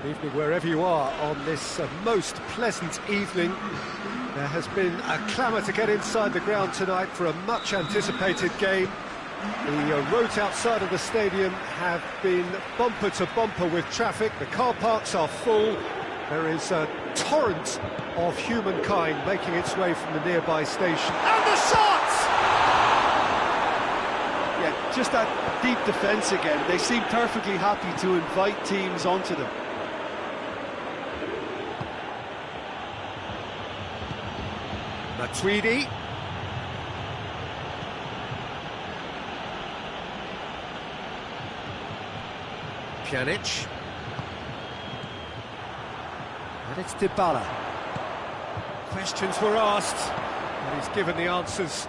Good evening wherever you are on this most pleasant evening. There has been a clamour to get inside the ground tonight for a much anticipated game. The roads outside of the stadium have been bumper to bumper with traffic. The car parks are full. There is a torrent of humankind making its way from the nearby station. And the shot! Yeah, just that deep defence again. They seem perfectly happy to invite teams onto them. Matuidi. Pjanic. And it's Dybala. Questions were asked, and he's given the answers.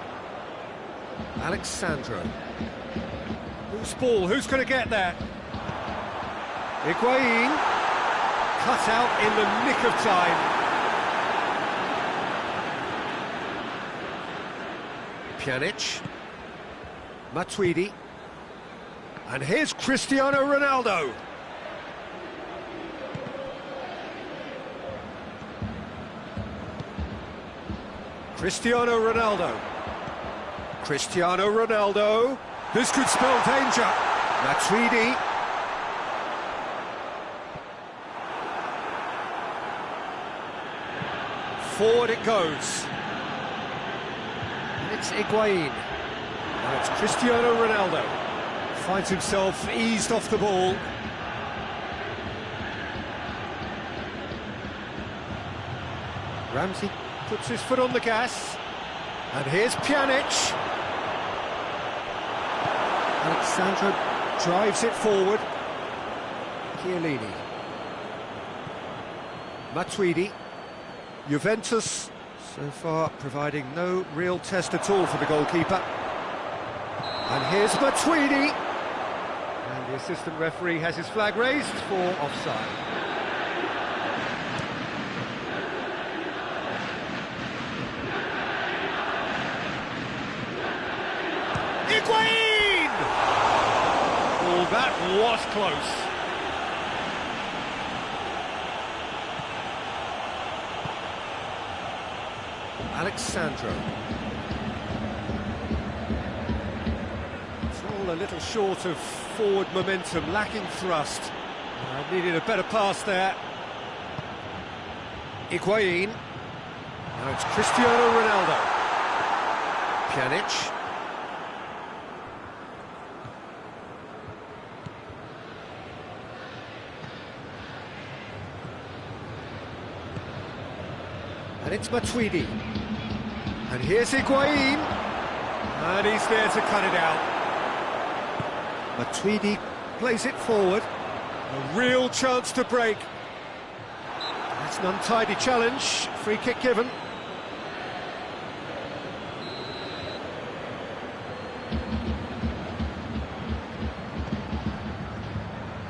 Alexandro. Loose ball, who's going to get there? Higuain. Cut out in the nick of time. Pjanic. Matuidi. And here's Cristiano Ronaldo. Cristiano Ronaldo. Cristiano Ronaldo. This could spell danger. Matuidi. Forward it goes. It's Higuain. Now it's Cristiano Ronaldo. Finds himself eased off the ball. Ramsey puts his foot on the gas. And here's Pjanic. Alexandro drives it forward. Chiellini. Matuidi. Juventus, so far providing no real test at all for the goalkeeper. And here's Matuidi. And the assistant referee has his flag raised for offside. Higuain! Oh, that was close. Alexandro. It's all a little short of forward momentum, lacking thrust. Needed a better pass there. Higuain. Now it's Cristiano Ronaldo. Pjanic. And it's Matuidi. And here's Higuain. And he's there to cut it out. Matuidi plays it forward. A real chance to break. That's an untidy challenge. Free kick given.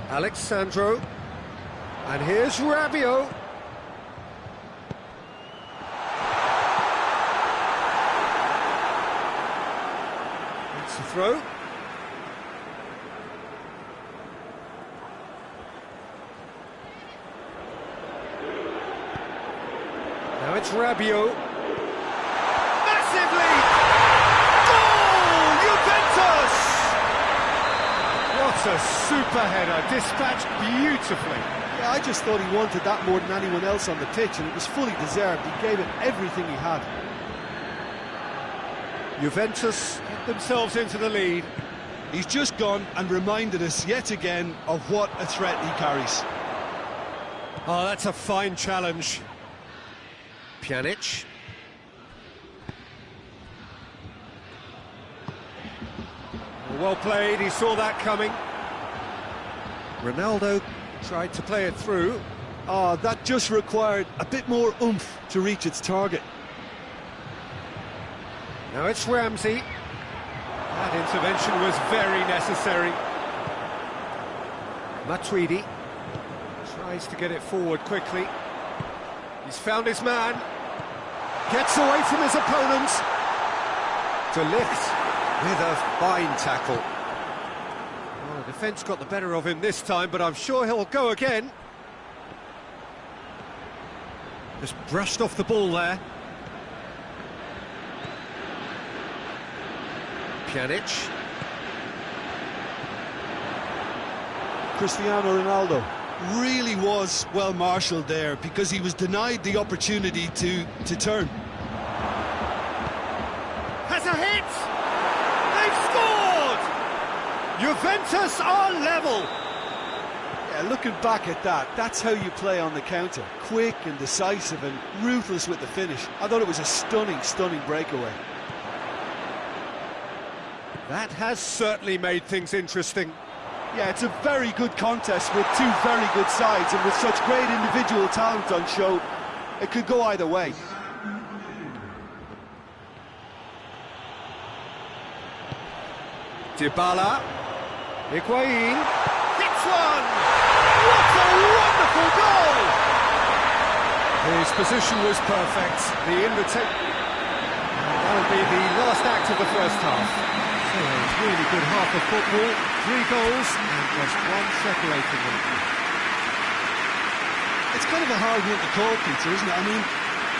Alexandro. And here's Rabiot. The throw. Now it's Rabiot. Massive lead! Goal! Juventus! What a super header, dispatched beautifully. Yeah, I just thought he wanted that more than anyone else on the pitch, and it was fully deserved. He gave it everything he had. Juventus get themselves into the lead. He's just gone and reminded us yet again of what a threat he carries. Oh, that's a fine challenge. Pjanic. Well played, he saw that coming. Ronaldo tried to play it through. That just required a bit more oomph to reach its target. Now it's Ramsey. That intervention was very necessary. Matuidi tries to get it forward quickly. He's found his man. Gets away from his opponent. De Ligt with a fine tackle. Well, the defence got the better of him this time, but I'm sure he'll go again. Just brushed off the ball there. Pjanic. Cristiano Ronaldo really was well marshalled there because he was denied the opportunity to turn. Has a hit! They've scored! Juventus are level! Yeah, looking back at that, that's how you play on the counter. Quick and decisive and ruthless with the finish. I thought it was a stunning, stunning breakaway. That has certainly made things interesting. Yeah, it's a very good contest with two very good sides, and with such great individual talent on show, it could go either way. Dybala, Higuain, hits one! What a wonderful goal! His position was perfect. The invitation. That'll be the last act of the first half. So a really good half of football, 3 goals and just one separating them. It's kind of a hard one to call, Peter, isn't it? I mean,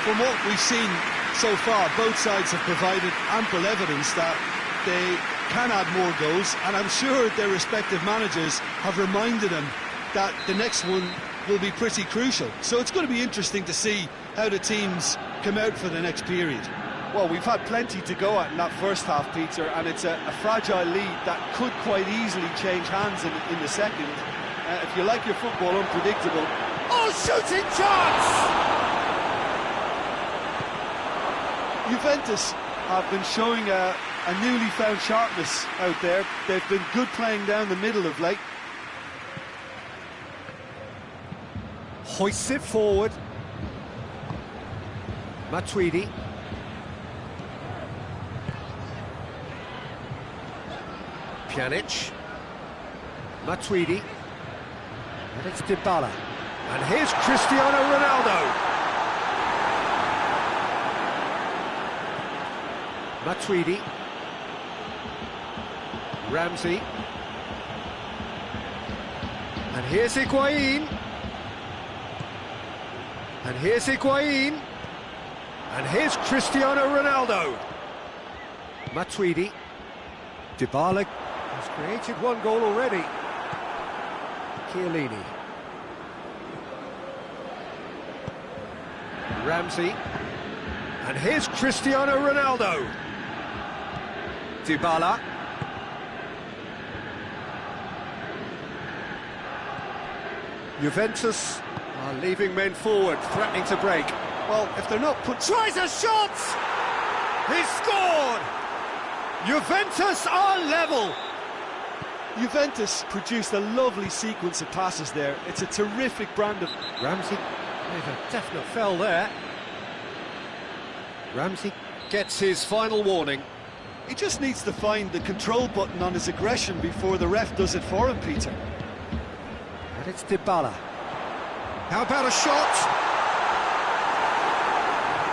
from what we've seen so far, both sides have provided ample evidence that they can add more goals, and I'm sure their respective managers have reminded them that the next one will be pretty crucial. So it's going to be interesting to see how the teams come out for the next period. Well, we've had plenty to go at in that first half, Peter, and it's a fragile lead that could quite easily change hands in the second. If you like your football unpredictable... Oh, shooting chance! Juventus have been showing a newly found sharpness out there. They've been good playing down the middle of late. Hoists it forward. Matuidi. Pjanic. Matuidi. And it's Dybala. And here's Cristiano Ronaldo. Matuidi. Ramsey. And here's Higuain. And here's Higuain. And here's Cristiano Ronaldo. Matuidi. Dybala has created 1 goal already. Chiellini. Ramsey. And here's Cristiano Ronaldo. Dybala. Juventus are leaving men forward, threatening to break. Well, if they're not put... Tries a shot! He's scored! Juventus are level! Juventus produced a lovely sequence of passes there. It's a terrific brand of... Ramsey made a definite foul there. Ramsey gets his final warning. He just needs to find the control button on his aggression before the ref does it for him, Peter. And it's Dybala. How about a shot?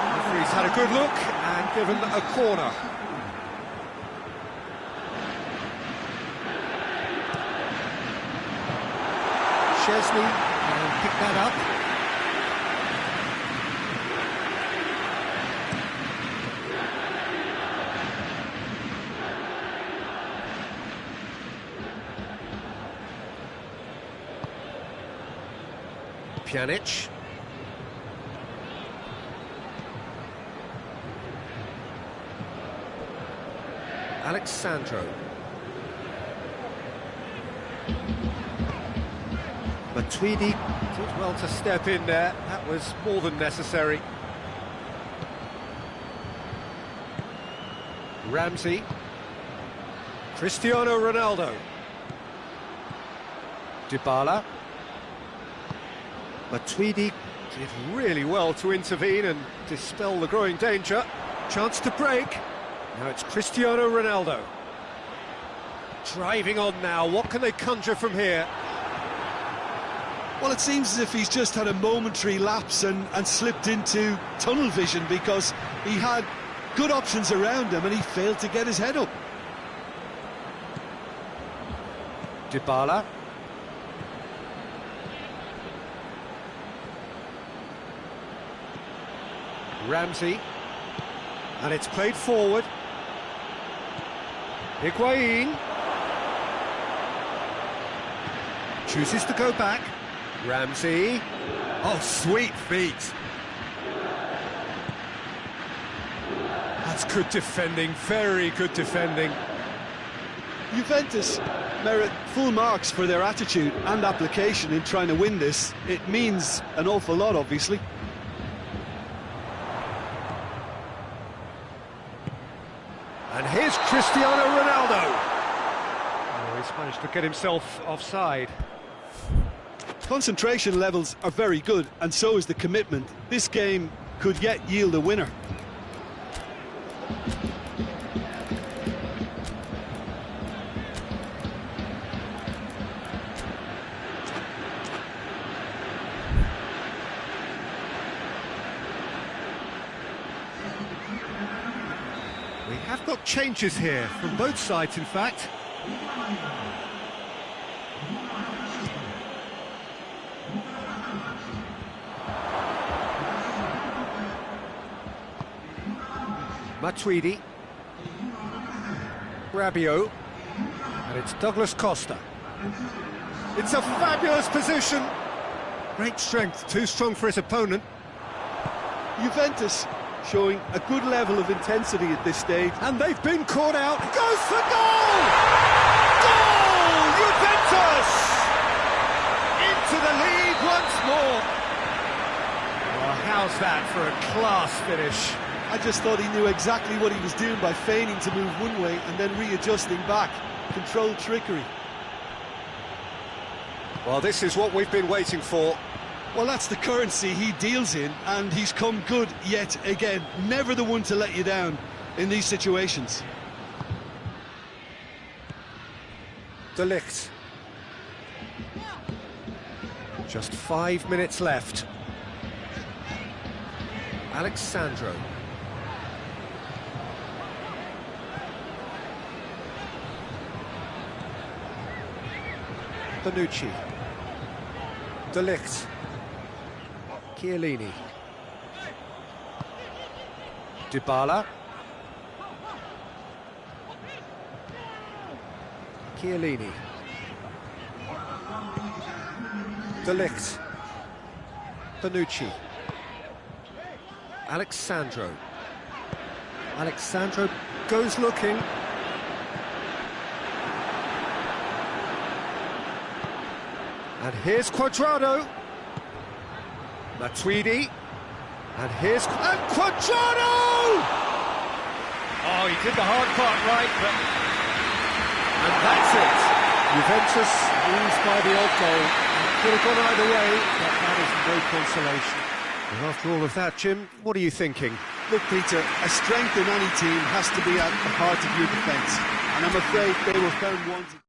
The referee's had a good look and given a corner. Chesney will pick that up. Pjanic. Alexandro. Matuidi did well to step in there. That was more than necessary. Ramsey. Cristiano Ronaldo. Dybala. Matuidi did really well to intervene and dispel the growing danger. Chance to break. Now it's Cristiano Ronaldo. Driving on now, what can they conjure from here? Well, it seems as if he's just had a momentary lapse and slipped into tunnel vision, because he had good options around him and he failed to get his head up. Dybala. Ramsey. And it's played forward. Higuain. Chooses to go back. Ramsey. Oh, sweet feet. That's good defending, very good defending. Juventus merit full marks for their attitude and application in trying to win this. It means an awful lot, obviously. And here's Cristiano Ronaldo. Oh, he's managed to get himself offside. Concentration levels are very good, and so is the commitment. This game could yet yield a winner. We have got changes here, from both sides in fact. Matuidi. Rabiot. And it's Douglas Costa. It's a fabulous position. Great strength, too strong for his opponent. Juventus showing a good level of intensity at this stage. And they've been caught out. Goes for goal! Goal! Juventus! Into the lead once more. Well, how's that for a class finish? I just thought he knew exactly what he was doing by feigning to move one way and then readjusting back. Controlled trickery. Well, this is what we've been waiting for. Well, that's the currency he deals in, and he's come good yet again. Never the one to let you down in these situations. De Ligt. Just 5 minutes left. Alexandro. Bonucci. De Ligt. Chiellini. Dybala. Chiellini. De Ligt. Bonucci. Alexandro. Alexandro goes looking. And here's Cuadrado. Matuidi. And here's... And Cuadrado! Oh, he did the hard part right, but... And that's it. Juventus lose by the odd goal. It could have gone either way, but that is no consolation. And after all of that, Jim, what are you thinking? Look, Peter, a strength in any team has to be at the heart of your defence. And I'm afraid they were found wanting.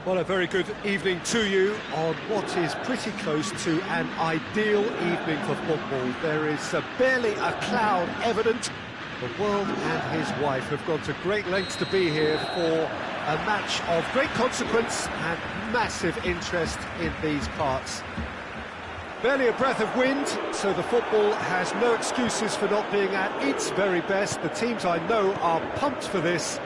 Well, a very good evening to you on what is pretty close to an ideal evening for football. There is barely a cloud evident. The world and his wife have gone to great lengths to be here for a match of great consequence and massive interest in these parts. Barely a breath of wind, so the football has no excuses for not being at its very best. The teams I know are pumped for this.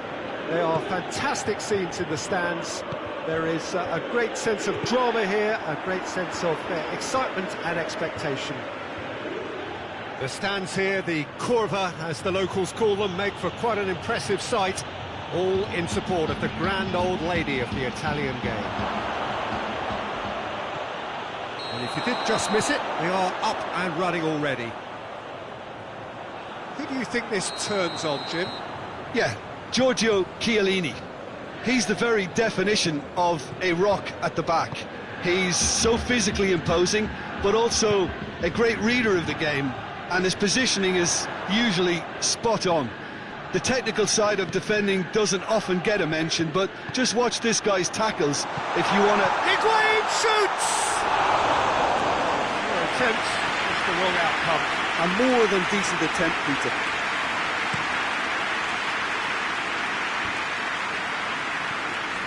They are fantastic scenes in the stands. There is a great sense of drama here, a great sense of excitement and expectation. The stands here, the curva, as the locals call them, make for quite an impressive sight, all in support of the grand old lady of the Italian game. And if you did just miss it, we are up and running already. Who do you think this turns on, Jim? Yeah, Giorgio Chiellini. He's the very definition of a rock at the back. He's so physically imposing, but also a great reader of the game, and his positioning is usually spot on. The technical side of defending doesn't often get a mention, but just watch this guy's tackles if you want to... Higuain shoots! Attempt, it's the wrong outcome. A more than decent attempt, Peter.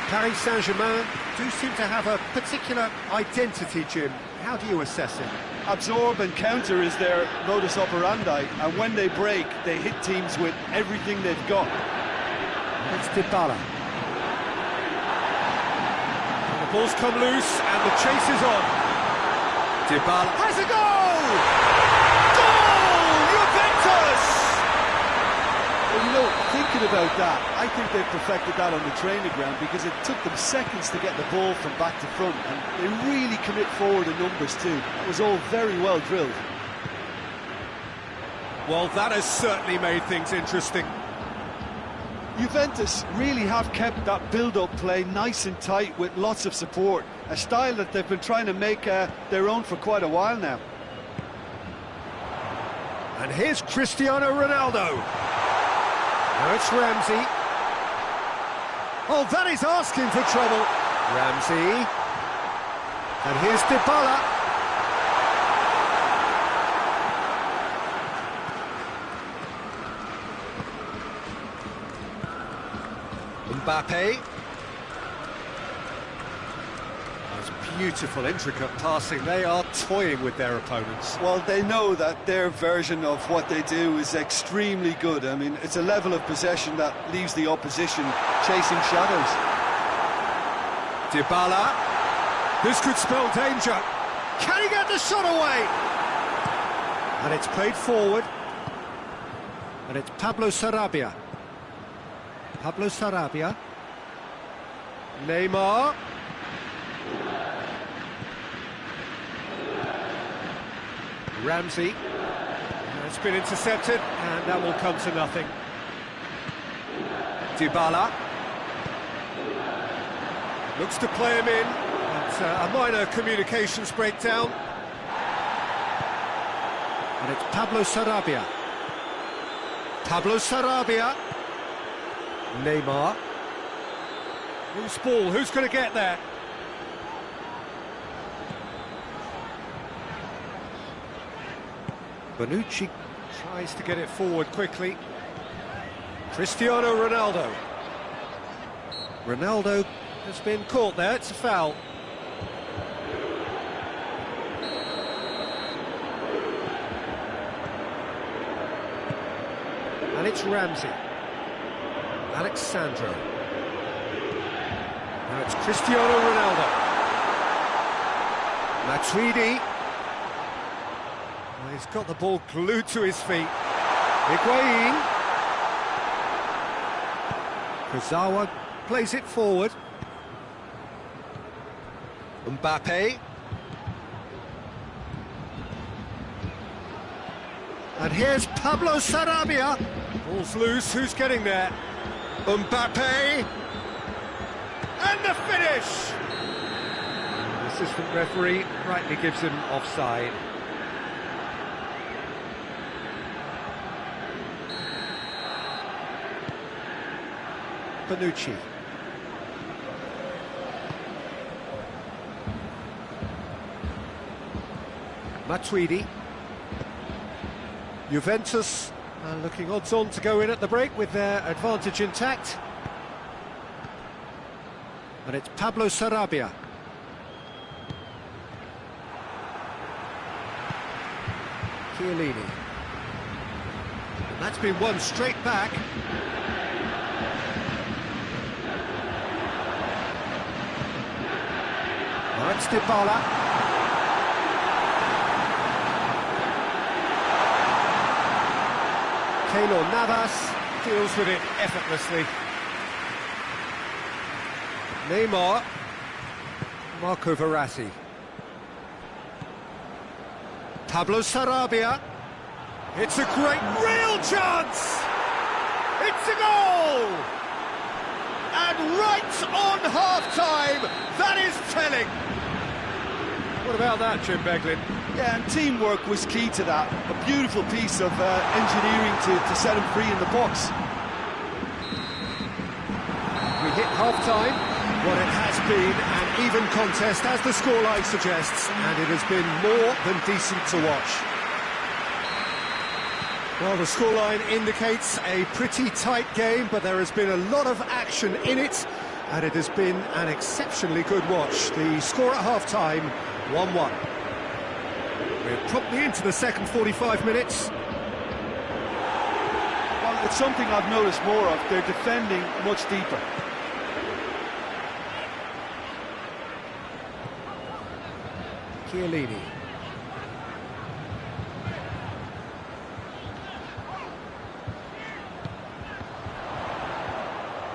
Paris Saint-Germain do seem to have a particular identity, Jim. How do you assess it? Absorb and counter is their modus operandi, and when they break, they hit teams with everything they've got. It's Dybala. And the ball's come loose, and the chase is on. Dybala has a goal! Goal! Juventus! Well, you know, thinking about that, I think they've perfected that on the training ground, because it took them seconds to get the ball from back to front, and they really commit forward in numbers too. It was all very well drilled. Well, that has certainly made things interesting. Juventus really have kept that build-up play nice and tight with lots of support, a style that they've been trying to make their own for quite a while now. And here's Cristiano Ronaldo. Now it's Ramsey. Oh, that is asking for trouble. Ramsey. And here's Dybala. Mbappe. That's beautiful, intricate passing. They are toying with their opponents. Well, they know that their version of what they do is extremely good. I mean, it's a level of possession that leaves the opposition chasing shadows. Dybala. This could spell danger. Can he get the shot away? And it's played forward. And it's Pablo Sarabia. Pablo Sarabia. Neymar. Ramsey. It's been intercepted, and that will come to nothing. Dybala. Looks to play him in, but a minor communications breakdown. And it's Pablo Sarabia. Pablo Sarabia. Neymar. Loose ball, who's going to get there? Bonucci tries to get it forward quickly. Cristiano Ronaldo. Ronaldo has been caught there, it's a foul. And it's Ramsey. Alexandro. Now it's Cristiano Ronaldo. Matuidi. Well, he's got the ball glued to his feet. Higuain. Kurzawa plays it forward. Mbappe. And here's Pablo Sarabia. Ball's loose, who's getting there? Mbappe. And the finish! The assistant referee rightly gives him offside. Bonucci. Matuidi. Juventus are looking odds-on to go in at the break with their advantage intact. And it's Pablo Sarabia. Chiellini. And that's been won straight back. Now it's Dybala. Keylor Navas deals with it effortlessly. Neymar. Marco Verratti. Pablo Sarabia. It's a great, real chance! It's a goal! And right on half-time, that is telling. What about that, Jim Beglin? Yeah, and teamwork was key to that. A beautiful piece of engineering to set him free in the box. We hit half-time, what it has been an even contest, as the scoreline suggests, and it has been more than decent to watch. Well, the scoreline indicates a pretty tight game, but there has been a lot of action in it, and it has been an exceptionally good watch. The score at half-time, 1-1. We're promptly into the second 45 minutes. Well, it's something I've noticed more of. They're defending much deeper. Chiellini.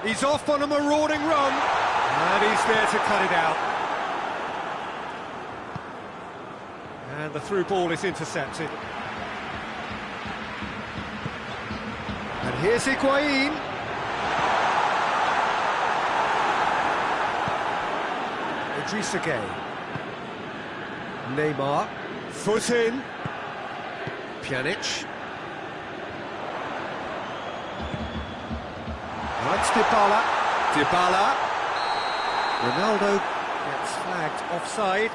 He's off on a marauding run, and he's there to cut it out. And the through ball is intercepted. And here's Higuain. Idrissa Gueye. Neymar. Foot in. Pjanic. That's Dybala. Dybala. Ronaldo gets flagged offside.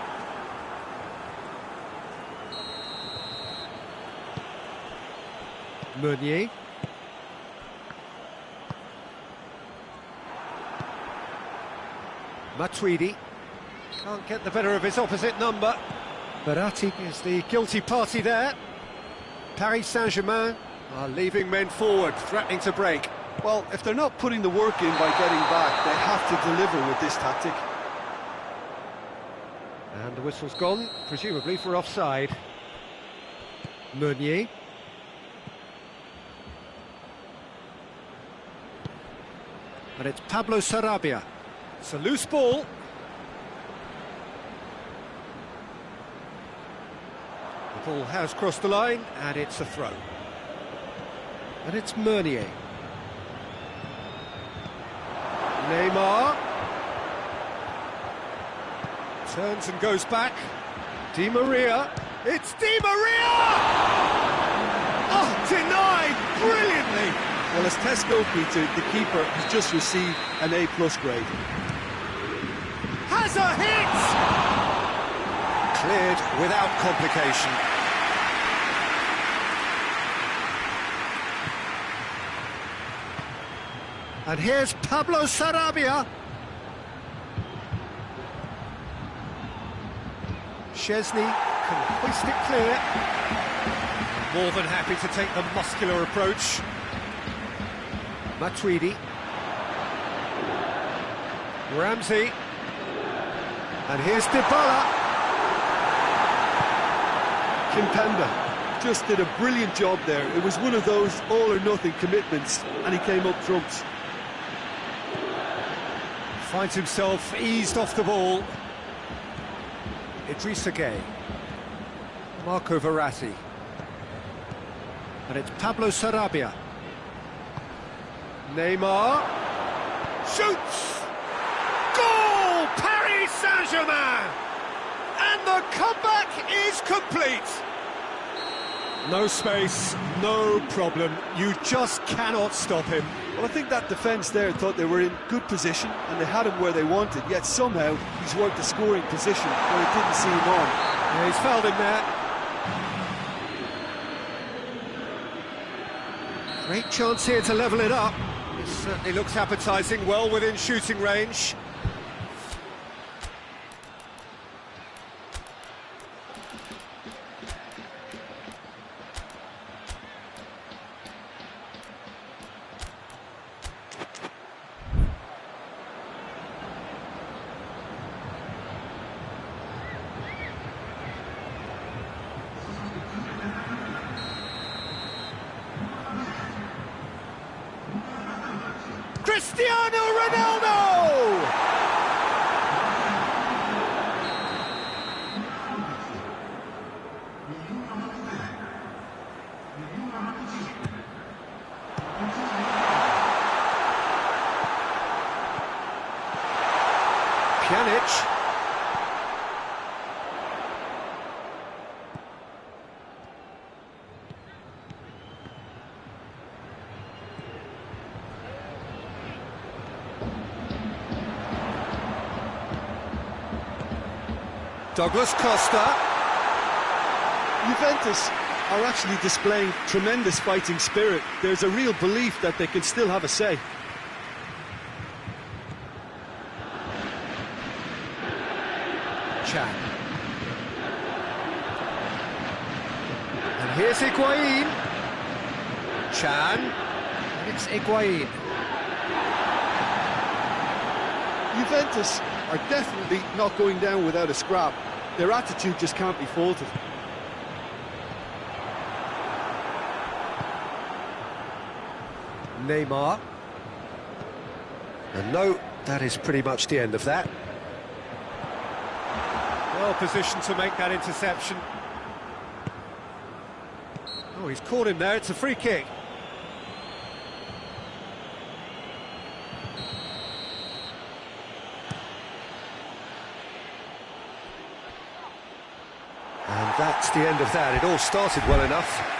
Meunier. Matuidi. Can't get the better of his opposite number. Verratti is the guilty party there. Paris Saint-Germain are leaving men forward, threatening to break. Well, if they're not putting the work in by getting back, they have to deliver with this tactic. And the whistle's gone, presumably for offside. Meunier. And it's Pablo Sarabia. It's a loose ball. The ball has crossed the line, and it's a throw. And it's Meunier. Neymar. Turns and goes back. Di Maria. It's Di Maria! Oh, denied brilliantly! Well, as Tesco, Peter, the keeper has just received an A+ grade. Has a hit! Cleared without complication. And here's Pablo Sarabia. Szczesny can hoist it clear. More than happy to take the muscular approach. Matuidi. Ramsey. And here's Dybala. Kimpembe just did a brilliant job there. It was one of those all-or-nothing commitments, and he came up trumps. Finds himself eased off the ball. Idrissa Gueye. Marco Verratti. And it's Pablo Sarabia. Neymar. Shoots! Goal! Paris Saint-Germain! And the comeback is complete. No space, no problem. You just cannot stop him. Well, I think that defence there thought they were in good position and they had him where they wanted, yet somehow he's worked the scoring position where it didn't see him on. Yeah, he's fouled him there. Great chance here to level it up. It certainly looks appetising, well within shooting range. Cristiano Ronaldo! Pjanic. Douglas Costa. Juventus are actually displaying tremendous fighting spirit. There's a real belief that they can still have a say. Chan. And here's Higuain. Chan. And it's Higuain. Juventus are definitely not going down without a scrap. Their attitude just can't be faulted. Neymar. And no, that is pretty much the end of that. Well positioned to make that interception. Oh, he's caught him there, it's a free kick. And that's the end of that. It all started well enough.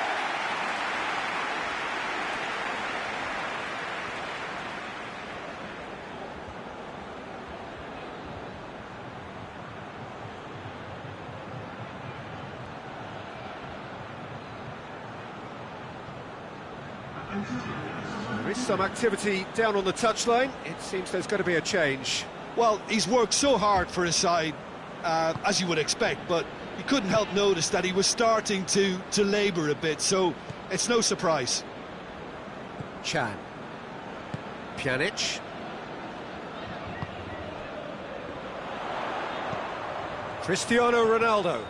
There is some activity down on the touchline. It seems there's going to be a change. Well, he's worked so hard for his side, as you would expect, but you couldn't help notice that he was starting to labour a bit, so it's no surprise. Chan. Pjanic. Cristiano Ronaldo.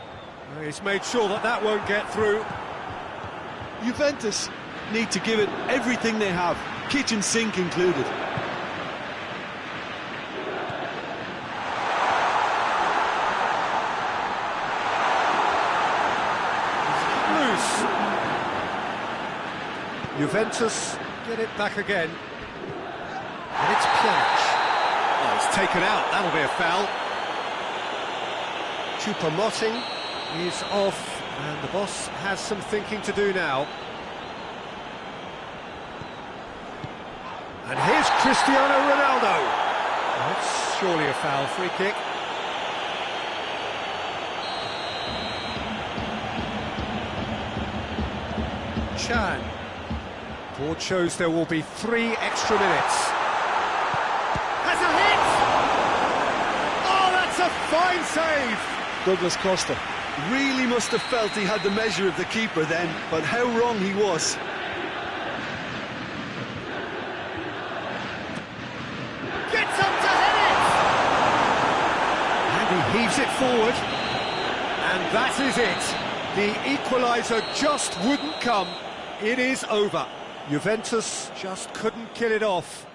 He's made sure that that won't get through. Juventus need to give it everything they have, kitchen sink included. Juventus get it back again. And it's Pjanic. Oh, it's taken out. That'll be a foul. Choupo-Moting is off, and the boss has some thinking to do now. And here's Cristiano Ronaldo. Oh, it's surely a foul, free kick. Chan. Board shows there will be 3 extra minutes. Has a hit! Oh, that's a fine save! Douglas Costa really must have felt he had the measure of the keeper then, but how wrong he was. Gets up to head it! And he heaves it forward. And that is it. The equaliser just wouldn't come. It is over. Juventus just couldn't kill it off.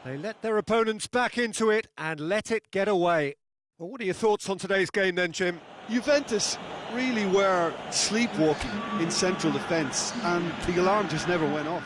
They let their opponents back into it and let it get away. Well, what are your thoughts on today's game then, Jim? Juventus really were sleepwalking in central defence, and the alarm just never went off.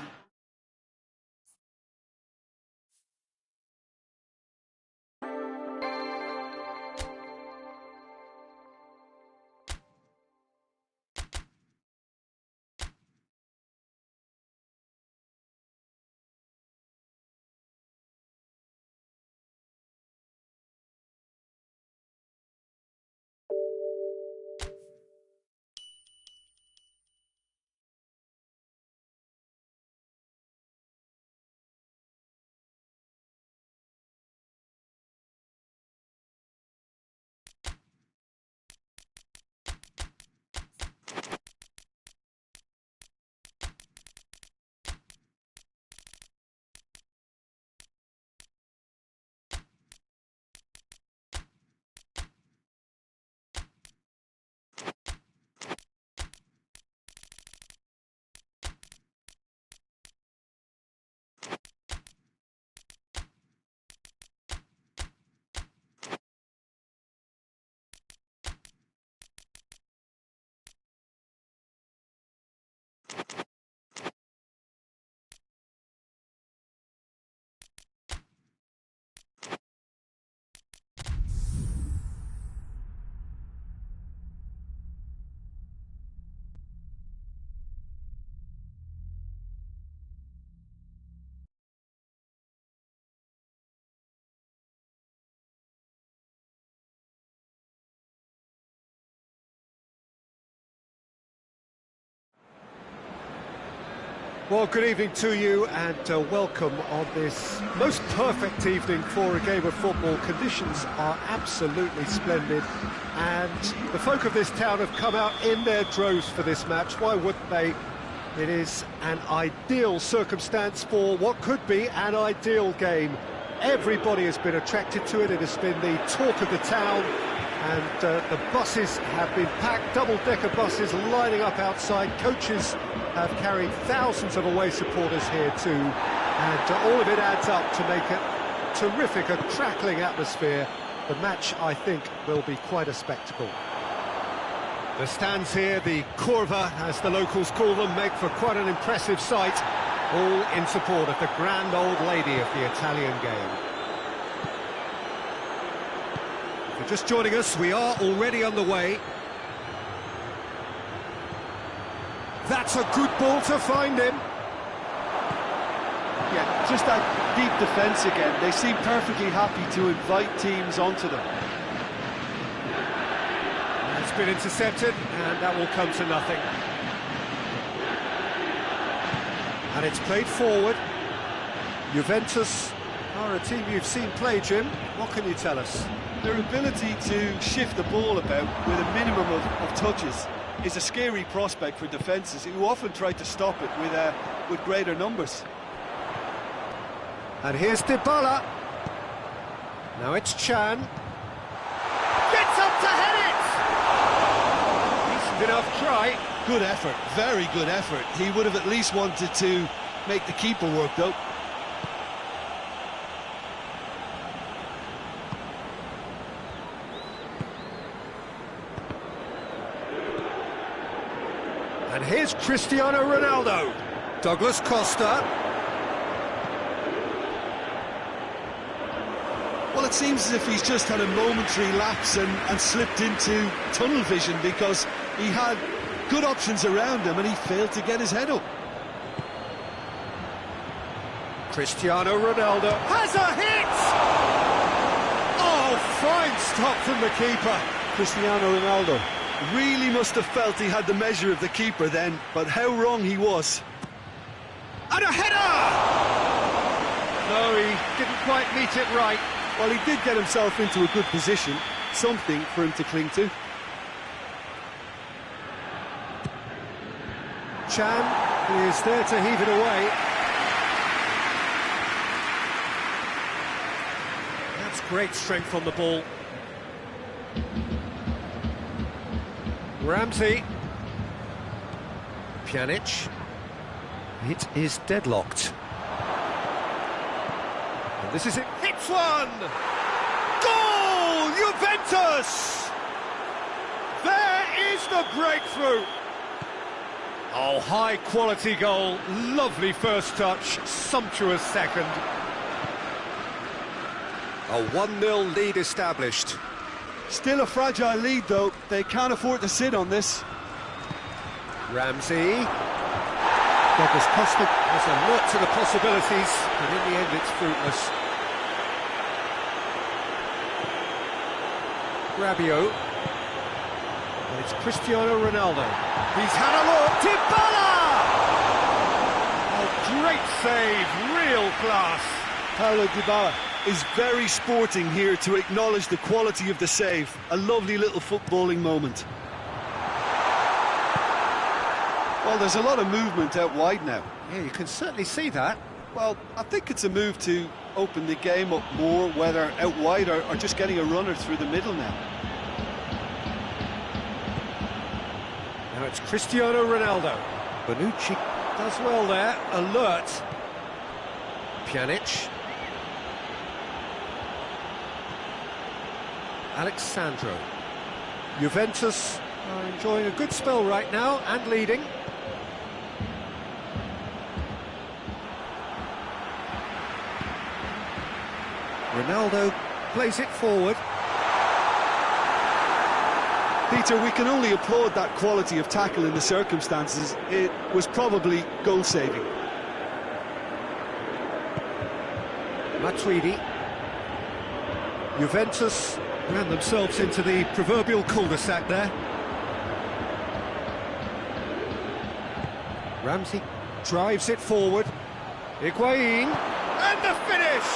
Well, good evening to you and welcome on this most perfect evening for a game of football. Conditions are absolutely splendid and the folk of this town have come out in their droves for this match. Why wouldn't they? It is an ideal circumstance for what could be an ideal game. Everybody has been attracted to it. It has been the talk of the town. And the buses have been packed, double-decker buses lining up outside. Coaches have carried thousands of away supporters here too. And all of it adds up to make it terrific, a crackling atmosphere. The match, I think, will be quite a spectacle. The stands here, the curva, as the locals call them, make for quite an impressive sight. All in support of the grand old lady of the Italian game. If you're just joining us, we are already on the way. That's a good ball to find him. Yeah, just that deep defence again. They seem perfectly happy to invite teams onto them. It's been intercepted, and that will come to nothing. And it's played forward. Juventus are a team you've seen play, Jim. What can you tell us? Their ability to shift the ball about with a minimum of touches is a scary prospect for defences who often try to stop it with greater numbers. And here's Dybala. Now it's Chan. Gets up to head it! Decent enough try. Good effort, very good effort. He would have at least wanted to make the keeper work, though. And here's Cristiano Ronaldo. Douglas Costa. Well, it seems as if he's just had a momentary lapse and slipped into tunnel vision, because he had good options around him and he failed to get his head up. Cristiano Ronaldo has a hit! Oh, fine stop from the keeper. Cristiano Ronaldo really must have felt he had the measure of the keeper then, but how wrong he was. And a header! No, he didn't quite meet it right. Well, he did get himself into a good position, something for him to cling to. Chan is there to heave it away. That's great strength on the ball. Ramsey. Pjanic. It is deadlocked. And this is it. Hits one! Goal! Juventus! There is the breakthrough! Oh, high-quality goal. Lovely first touch. Sumptuous second. A 1-0 lead established. Still a fragile lead, though. They can't afford to sit on this. Ramsey. Douglas Costa has alert to the possibilities, but in the end it's fruitless. Rabiot. And it's Cristiano Ronaldo. He's had a look. Dybala! Oh, great save, real class. Paulo Dybala is very sporting here to acknowledge the quality of the save. A lovely little footballing moment. Well, there's a lot of movement out wide now. Yeah, you can certainly see that. Well, I think it's a move to open the game up more, whether out wide or just getting a runner through the middle now. Now it's Cristiano Ronaldo. Bonucci does well there, alert. Pjanic. Alexandro. Juventus are enjoying a good spell right now and leading. Ronaldo plays it forward. Peter, we can only applaud that quality of tackle in the circumstances. It was probably goal-saving. Matuidi. Juventus ran themselves into the proverbial cul-de-sac there. Ramsey drives it forward. Higuain, and the finish!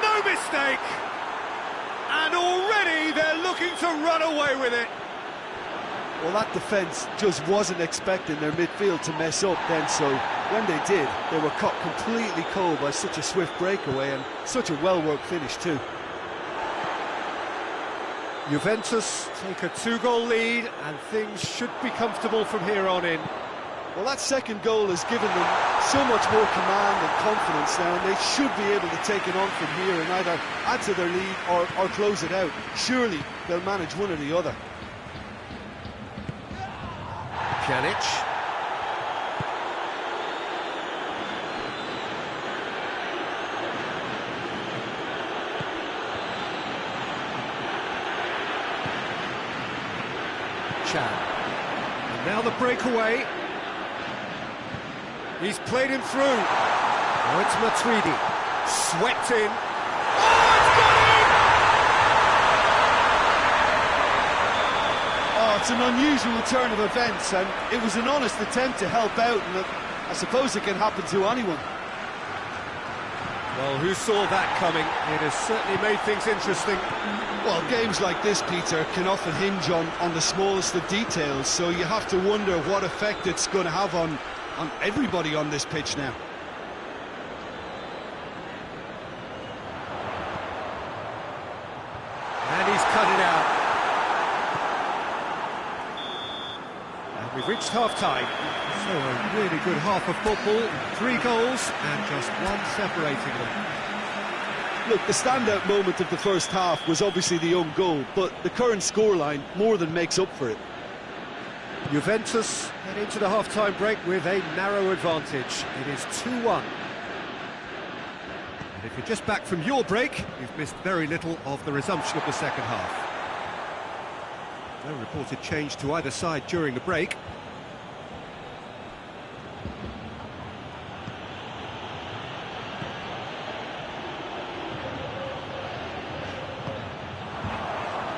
No mistake! And already they're looking to run away with it. Well, that defence just wasn't expecting their midfield to mess up then, so when they did, they were caught completely cold by such a swift breakaway and such a well-worked finish too. Juventus take a 2-goal lead, and things should be comfortable from here on in. Well, that second goal has given them so much more command and confidence now, and they should be able to take it on from here and either add to their lead or close it out. Surely they'll manage one or the other. Pjanic. Chan. And now the breakaway. He's played him through. Now it's Matuidi. Swept in. Oh, it's got in! Oh, it's an unusual turn of events, and it was an honest attempt to help out, and I suppose it can happen to anyone. Well, who saw that coming? It has certainly made things interesting. Well, games like this, Peter, can often hinge on the smallest of details, so you have to wonder what effect it's going to have on everybody on this pitch now. And he's cut it out. And we've reached half-time. So a really good half of football, 3 goals and just one separating them. Look, the standout moment of the first half was obviously the own goal, but the current scoreline more than makes up for it. Juventus head into the half-time break with a narrow advantage. It is 2-1. And if you're just back from your break, you've missed very little of the resumption of the second half. No reported change to either side during the break.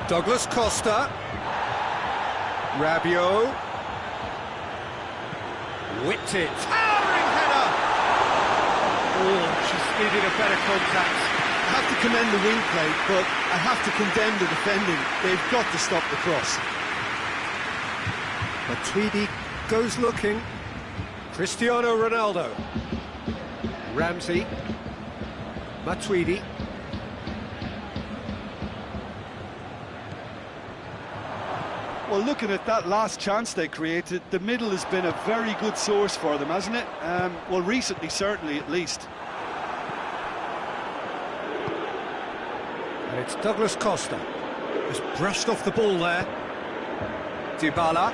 Douglas Costa. Rabiot. Whipped it. Towering header! Oh, just needed a better contact. I have to commend the wing play, but I have to condemn the defending. They've got to stop the cross. Matuidi goes looking. Cristiano Ronaldo. Ramsey. Matuidi. Well, looking at that last chance they created, the middle has been a very good source for them, hasn't it? Well, recently, certainly, at least. And it's Douglas Costa. Just brushed off the ball there. Dybala.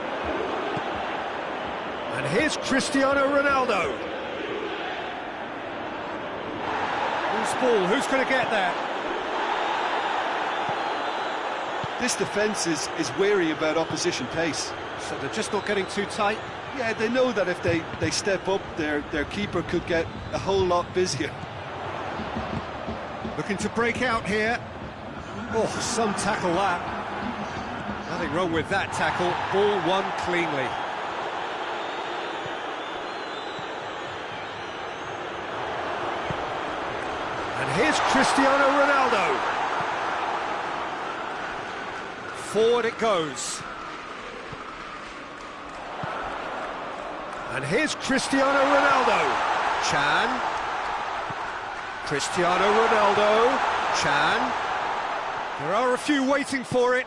And here's Cristiano Ronaldo. Who's ball? Who's going to get there? This defence is wary about opposition pace. So they're just not getting too tight? Yeah, they know that if they step up, their keeper could get a whole lot busier. Looking to break out here. Oh, some tackle that. Nothing wrong with that tackle. Ball won cleanly. And here's Cristiano Ronaldo. Forward it goes. And here's Cristiano Ronaldo. Chan. Cristiano Ronaldo. Chan. There are a few waiting for it.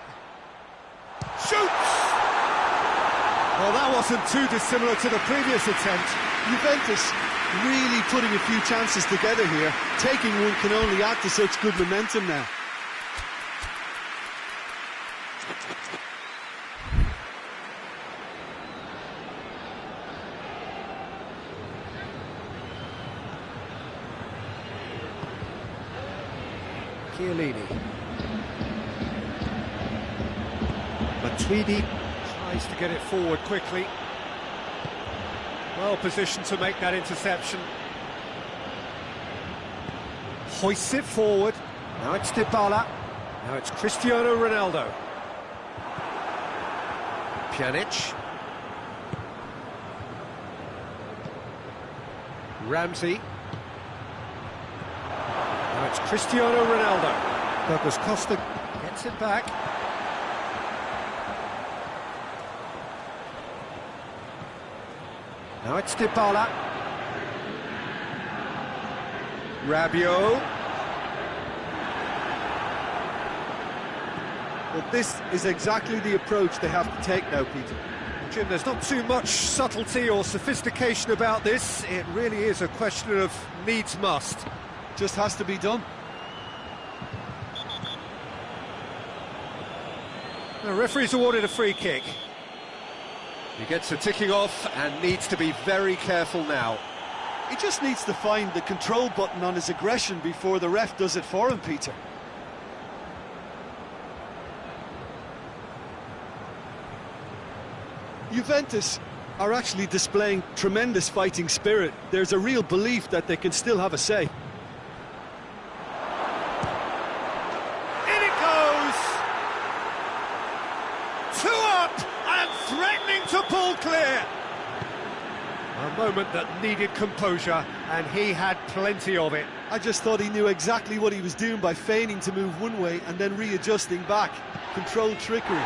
Shoots! Well, that wasn't too dissimilar to the previous attempt. Juventus really putting a few chances together here. Taking one can only add to such good momentum now. Chiellini. Matuidi tries to get it forward quickly. Well positioned to make that interception. Hoists it forward. Now it's Dybala. Now it's Cristiano Ronaldo. Pjanic. Ramsey. Now it's Cristiano Ronaldo. Douglas Costa gets it back. Now it's Dybala. Rabiot. Well, this is exactly the approach they have to take now, Peter. Jim, there's not too much subtlety or sophistication about this. It really is a question of needs must. Just has to be done. The referee's awarded a free kick. He gets a ticking off and needs to be very careful now. He just needs to find the control button on his aggression before the ref does it for him, Peter. Juventus are actually displaying tremendous fighting spirit. There's a real belief that they can still have a say. In it goes! 2 up and threatening to pull clear. A moment that needed composure, and he had plenty of it. I just thought he knew exactly what he was doing by feigning to move one way and then readjusting back. Controlled trickery.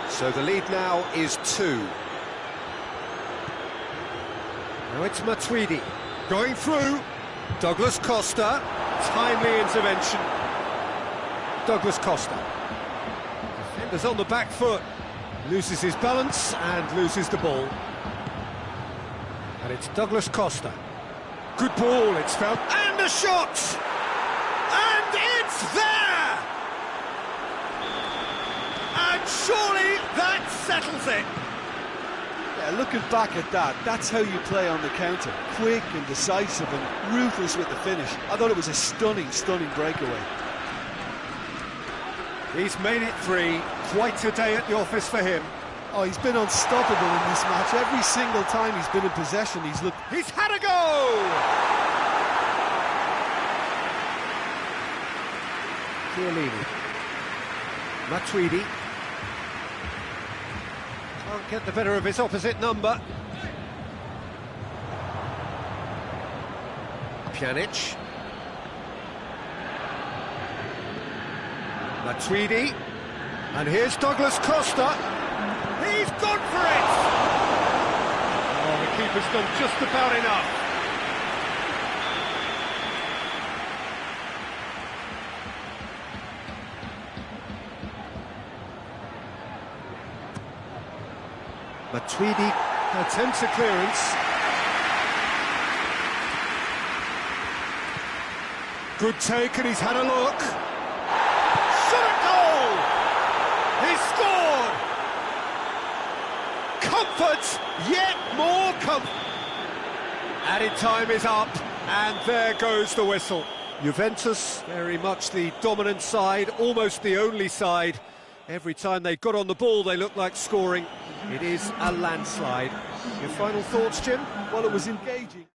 So the lead now is 2. Now it's Matuidi going through. Douglas Costa, timely intervention. Douglas Costa. Defender's on the back foot. Loses his balance and loses the ball. And it's Douglas Costa. Good ball, it's found. And a shot! And it's there! And surely that settles it. Yeah, looking back at that, that's how you play on the counter. Quick and decisive and ruthless with the finish. I thought it was a stunning, stunning breakaway. He's made it 3. Quite a day at the office for him. Oh, he's been unstoppable in this match. Every single time he's been in possession, he's looked... He's had a go! Chiellini. Matuidi. Can't get the better of his opposite number. Pjanic. Matuidi. And here's Douglas Costa. He's gone for it! Oh, the keeper's done just about enough. Matuidi attempts a clearance. Good take, and he's had a look. Shot at goal! He scored! Comfort, yet more comfort. Added time is up, and there goes the whistle. Juventus, very much the dominant side, almost the only side. Every time they got on the ball, they looked like scoring. It is a landslide. Your final thoughts, Jim? Well, it was engaging.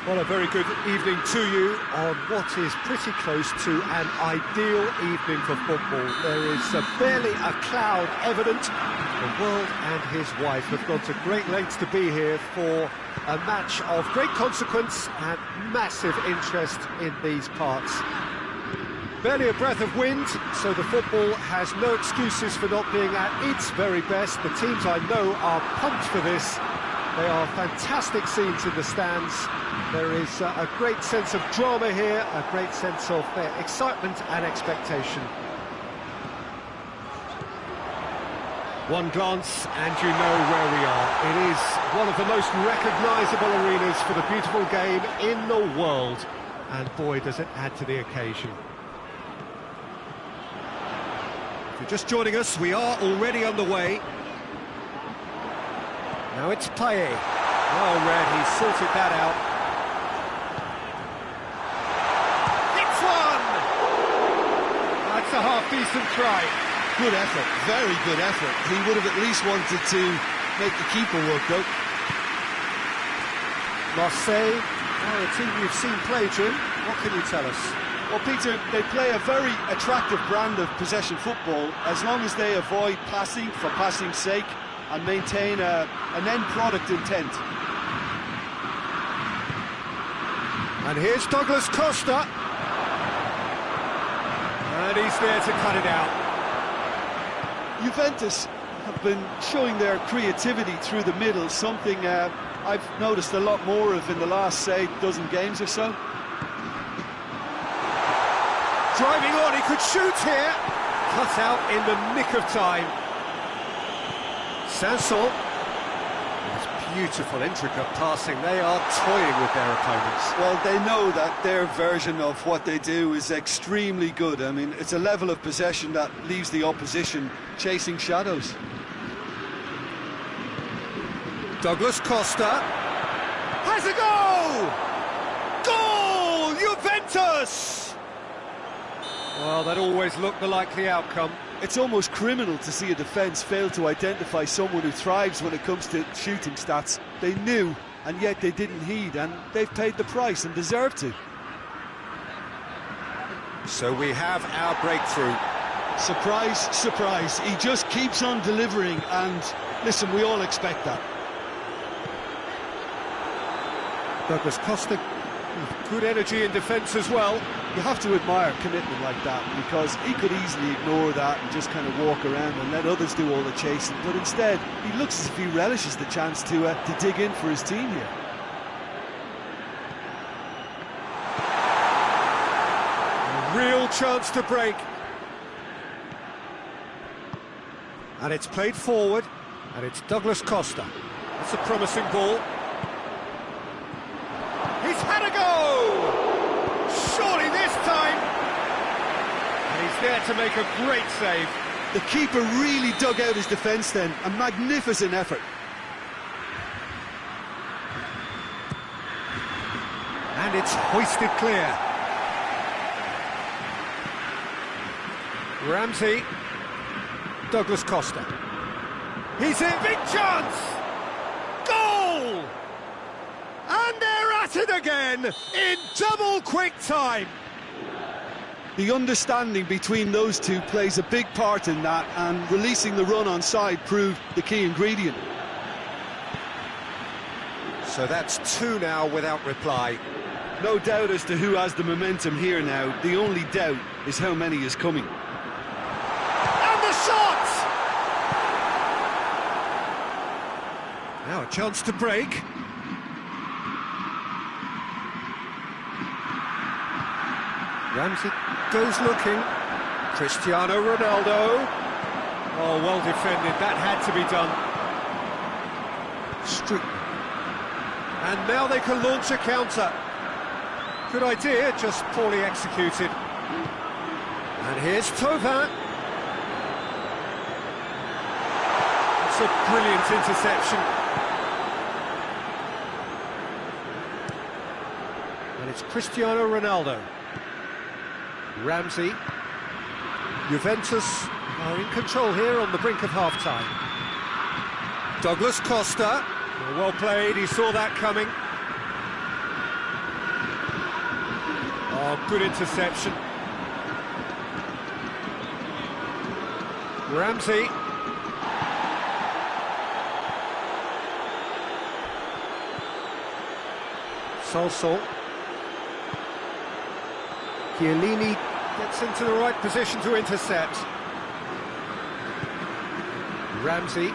Well, a very good evening to you on what is pretty close to an ideal evening for football. There is barely a cloud evident. The world and his wife have gone to great lengths to be here for a match of great consequence and massive interest in these parts. Barely a breath of wind, so the football has no excuses for not being at its very best. The teams I know are pumped for this. They are fantastic scenes in the stands. There is a great sense of drama here, a great sense of excitement and expectation. One glance and you know where we are. It is one of the most recognisable arenas for the beautiful game in the world. And boy, does it add to the occasion. If you're just joining us, we are already underway. Now it's Payet. Well read, he sorted that out. Hits one! That's a half-decent try. Good effort, very good effort. He would have at least wanted to make the keeper work, though. Marseille, well, a team you've seen play, Jim. What can you tell us? Well, Peter, they play a very attractive brand of possession football as long as they avoid passing for passing's sake and maintain an end product intent. And here's Douglas Costa. And he's there to cut it out. Juventus have been showing their creativity through the middle, something I've noticed a lot more of in the last, say, dozen games or so. Driving on, he could shoot here. Cut out in the nick of time. Sanson. It's beautiful, intricate passing. They are toying with their opponents. Well, they know that their version of what they do is extremely good. I mean, it's a level of possession that leaves the opposition chasing shadows. Douglas Costa has a goal! Goal! Juventus! Well, that always looked the likely outcome. It's almost criminal to see a defence fail to identify someone who thrives when it comes to shooting stats. They knew, and yet they didn't heed, and they've paid the price and deserve to. So we have our breakthrough. Surprise, surprise. He just keeps on delivering, and listen, we all expect that. Douglas Costa, good energy in defence as well. You have to admire commitment like that, because he could easily ignore that and just kind of walk around and let others do all the chasing, but instead he looks as if he relishes the chance to dig in for his team here. A real chance to break. And it's played forward, and it's Douglas Costa. That's a promising ball. He's had a go! Surely this time! And he's there to make a great save. The keeper really dug out his defence then, a magnificent effort. And it's hoisted clear. Ramsey. Douglas Costa. He's in, big chance! Goal! And they're at it again, in double quick time. The understanding between those two plays a big part in that, and releasing the run on side proved the key ingredient. So that's two now without reply. No doubt as to who has the momentum here now. The only doubt is how many is coming. And the shot! Now a chance to break. Ramsey goes looking. Cristiano Ronaldo. Oh, well defended. That had to be done. And now they can launch a counter. Good idea, just poorly executed. And here's Thauvin. It's a brilliant interception. And it's Cristiano Ronaldo. Ramsey. Juventus are in control here on the brink of half-time. Douglas Costa. Well played, he saw that coming. Good interception. Ramsey. Solsol. Chiellini gets into the right position to intercept. Ramsey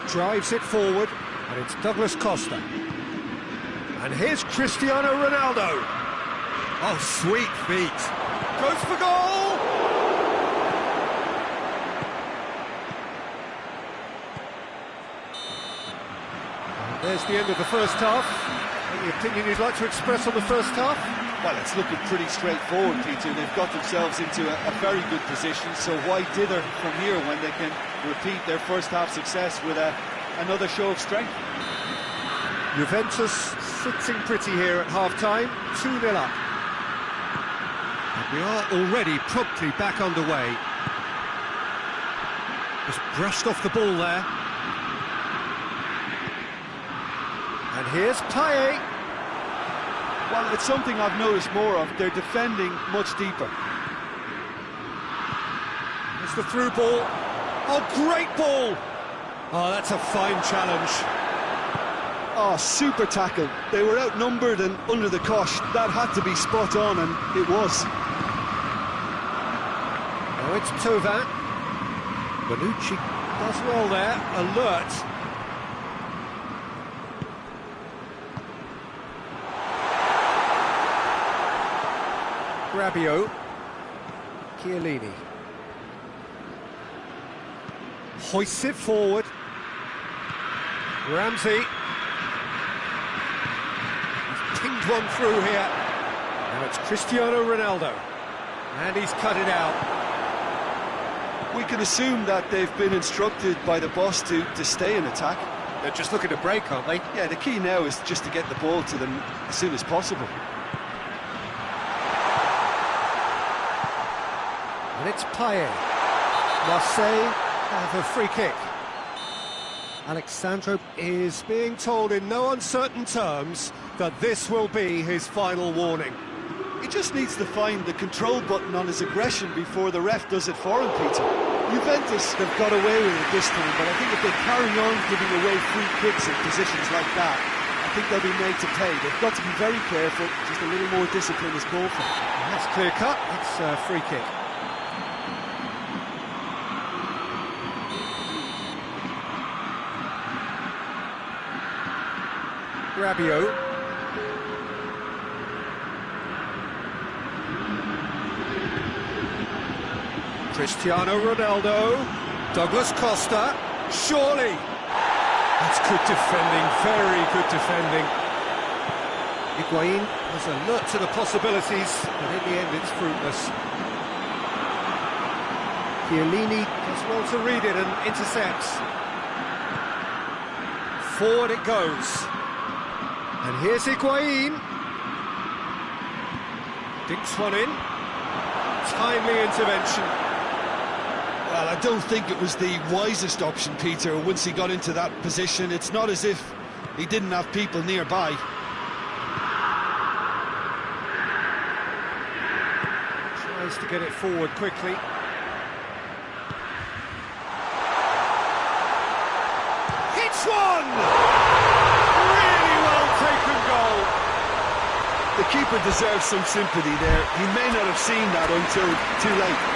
drives it forward, and it's Douglas Costa. And here's Cristiano Ronaldo. Oh, sweet feet. Goes for goal! And there's the end of the first half. Any opinion you'd like to express on the first half? Well, it's looking pretty straightforward, Peter. They've got themselves into a very good position, so why dither from here when they can repeat their first half success with another show of strength? Juventus sitting pretty here at half-time, 2-0 up. And we are already promptly back underway. Just brushed off the ball there. And here's Payet. Well, it's something I've noticed more of. They're defending much deeper. It's the through ball. Oh, great ball! Oh, that's a fine challenge. Oh, super tackle. They were outnumbered and under the cosh. That had to be spot on, and it was. Oh, it's Tovan. Bonucci does well there, alert. Rabiot. Chiellini. Hoists it forward. Ramsey. He's pinged one through here. Now it's Cristiano Ronaldo. And he's cut it out. We can assume that they've been instructed by the boss to stay in attack. They're just looking to break, aren't they? Yeah, the key now is just to get the ball to them as soon as possible. And it's Payet. Marseille have a free kick. Alexandro is being told in no uncertain terms that this will be his final warning. He just needs to find the control button on his aggression before the ref does it for him, Peter. Juventus have got away with it this time, but I think if they carry on giving away free kicks in positions like that, I think they'll be made to pay. They've got to be very careful, just a little more discipline is called for. That's clear cut, it's a free kick. Rabiot. Cristiano Ronaldo. Douglas Costa. Surely. That's good defending, very good defending. Higuain was alert to the possibilities, but in the end it's fruitless. Chiellini does well to read it and intercepts. Forward it goes. And here's Higuain. Dinks one in. Timely intervention. Well, I don't think it was the wisest option, Peter, once he got into that position. It's not as if he didn't have people nearby. Tries to get it forward quickly. Hits one! The keeper deserves some sympathy there. He may not have seen that until too late.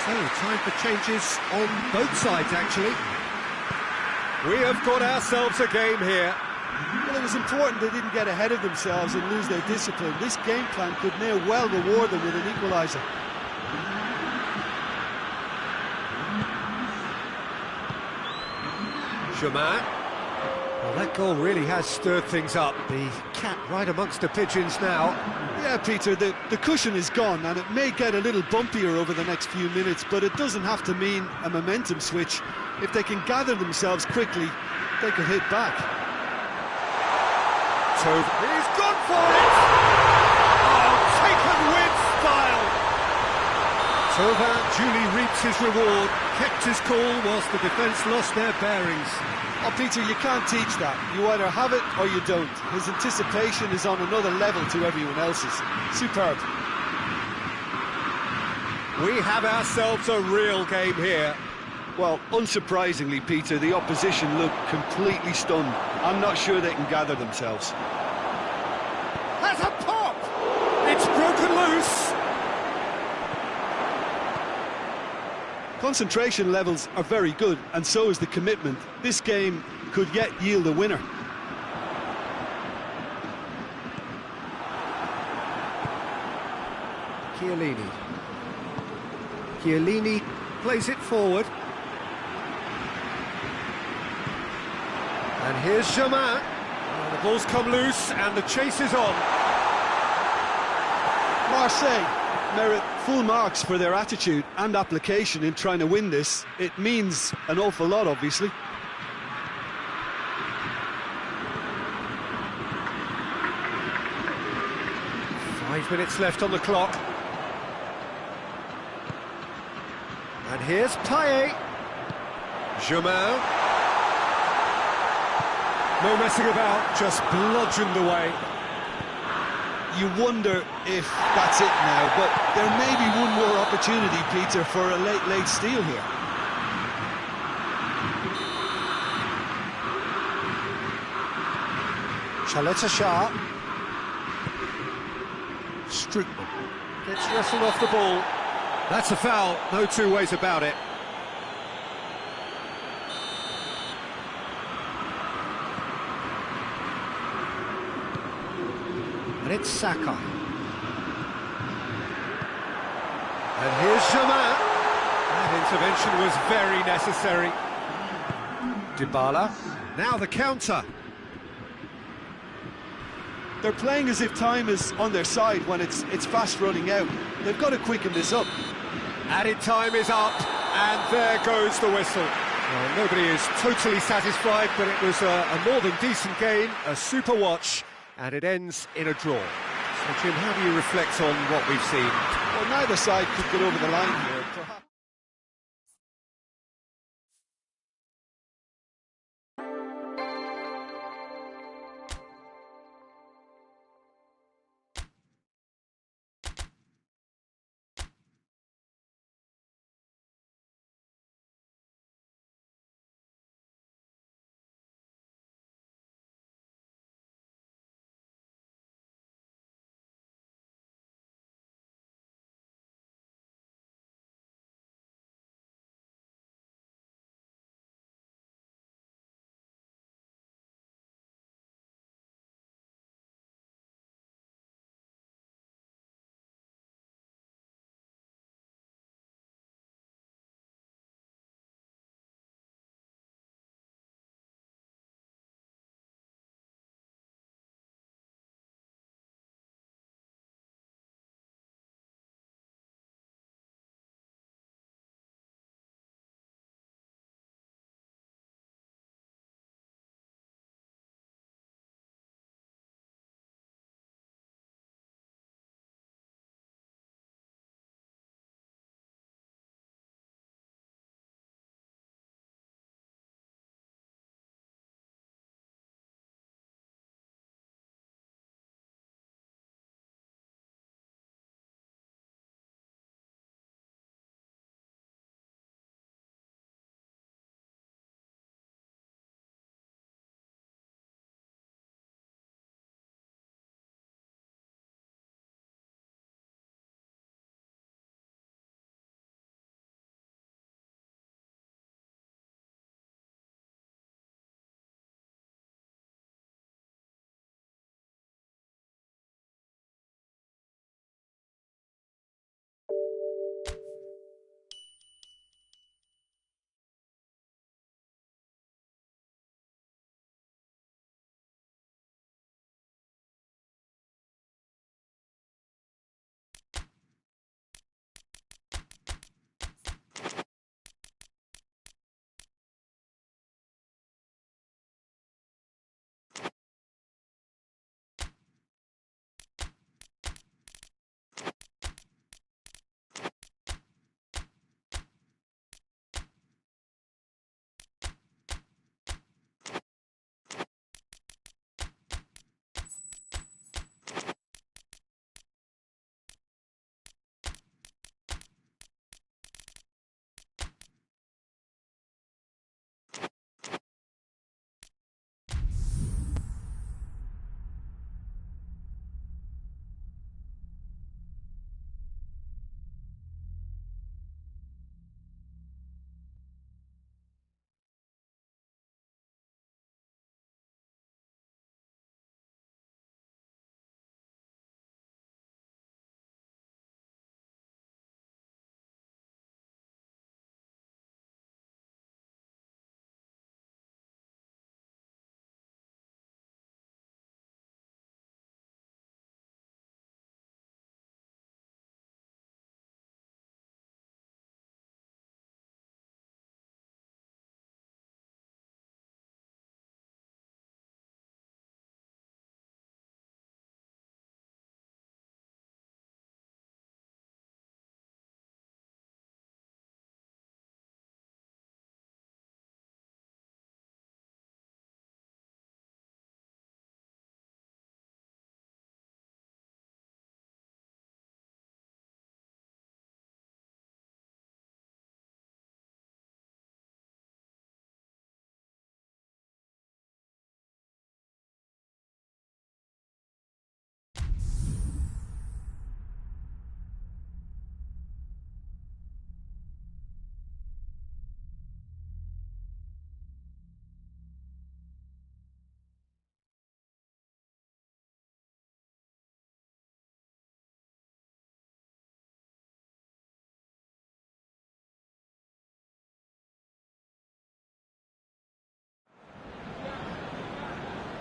So, time for changes on both sides, actually. We have got ourselves a game here. Well, it was important they didn't get ahead of themselves and lose their discipline. This game plan could now well reward them with an equaliser. Germain. Well, that goal really has stirred things up. The cat right amongst the pigeons now. Yeah, Peter, the cushion is gone, and it may get a little bumpier over the next few minutes, but it doesn't have to mean a momentum switch. If they can gather themselves quickly, they could hit back. He's gone for it! Oh, taken with style! Thauvin duly reaps his reward, kept his cool whilst the defence lost their bearings. Oh, Peter, you can't teach that. You either have it or you don't. His anticipation is on another level to everyone else's. Superb. We have ourselves a real game here. Well, unsurprisingly, Peter, the opposition look completely stunned. I'm not sure they can gather themselves. Has a pop! It's broken loose! Concentration levels are very good, and so is the commitment. This game could yet yield a winner. Chiellini plays it forward. And here's Germain. The ball's come loose and the chase is on. Marseille merit full marks for their attitude and application in trying to win this. It means an awful lot, obviously. Five minutes left on the clock. And here's Payet. Germain. No messing about, just bludgeoned away. You wonder if that's it now, but there may be one more opportunity, Peter, for a late steal here. Chaleta-Shah. Strootman gets wrestled off the ball. That's a foul, no two ways about it. And it's Saka. And here's Germain. That intervention was very necessary. Dybala. Now the counter. They're playing as if time is on their side when it's fast running out. They've got to quicken this up. Added time is up, and there goes the whistle. Well, nobody is totally satisfied, but it was a more than decent game, a super watch, and it ends in a draw. So, Jim, how do you reflect on what we've seen? Well, neither side could get over the line here. Perhaps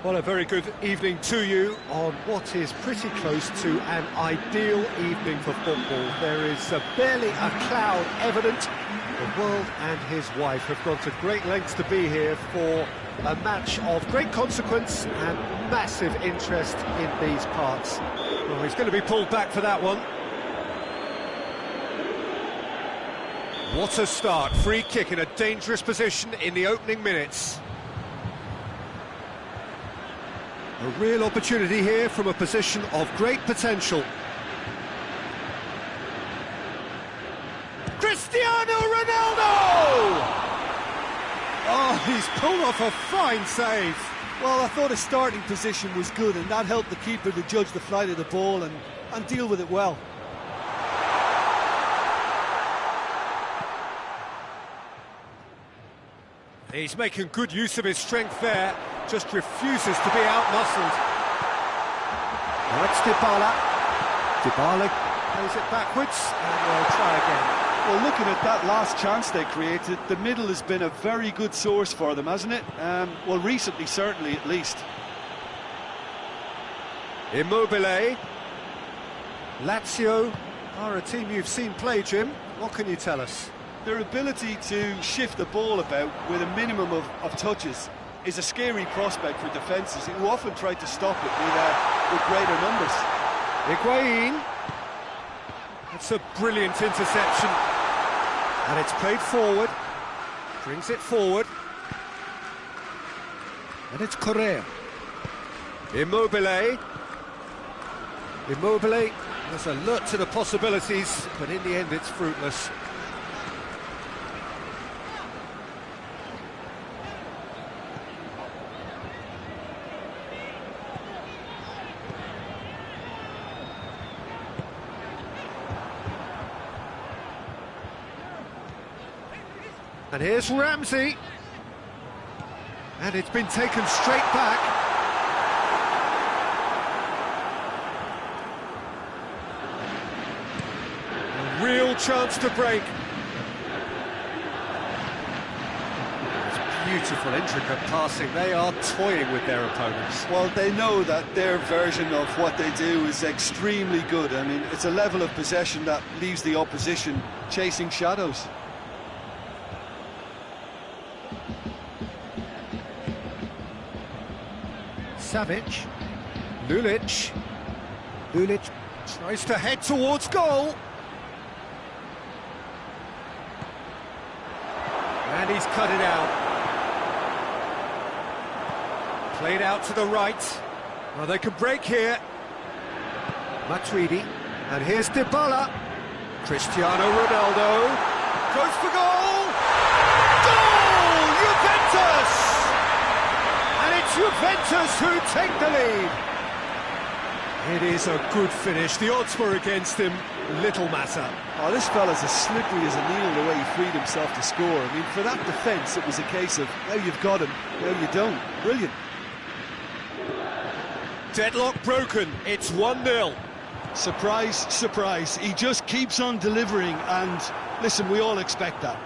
Well, a very good evening to you on what is pretty close to an ideal evening for football. There is barely a cloud evident. The world and his wife have gone to great lengths to be here for a match of great consequence and massive interest in these parts. Well, he's going to be pulled back for that one. What a start. Free kick in a dangerous position in the opening minutes. A real opportunity here from a position of great potential. Cristiano Ronaldo! Oh, he's pulled off a fine save. Well, I thought his starting position was good, and that helped the keeper to judge the flight of the ball and deal with it well. He's making good use of his strength there, just refuses to be out-muscled. Now it's Dybala. Dybala plays it backwards, and they'll try again. Well, looking at that last chance they created, the middle has been a very good source for them, hasn't it? Well, recently, certainly, at least. Immobile. Lazio are a team you've seen play, Jim. What can you tell us? Their ability to shift the ball about with a minimum of touches is a scary prospect for defences who often try to stop it with greater numbers. Higuain. It's a brilliant interception. And it's played forward. Brings it forward. And it's Correa. Immobile. Immobile was alert to the possibilities, but in the end it's fruitless. And here's Ramsey. And it's been taken straight back. A real chance to break. It's beautiful, intricate passing. They are toying with their opponents. Well, they know that their version of what they do is extremely good. I mean, it's a level of possession that leaves the opposition chasing shadows. Savic, Lulic tries to head towards goal. And he's cut it out. Played out to the right. Well, they can break here. Matuidi, and here's Dybala. Cristiano Ronaldo goes for goal! Goal! Juventus! And it's Juventus who take the lead. It is a good finish. The odds were against him. Little matter. Oh, this fella's as slippery as a needle the way he freed himself to score. I mean, for that defence, it was a case of, now you've got him, now you don't. Brilliant. Deadlock broken. It's 1-0. Surprise, surprise. He just keeps on delivering, and listen, we all expect that.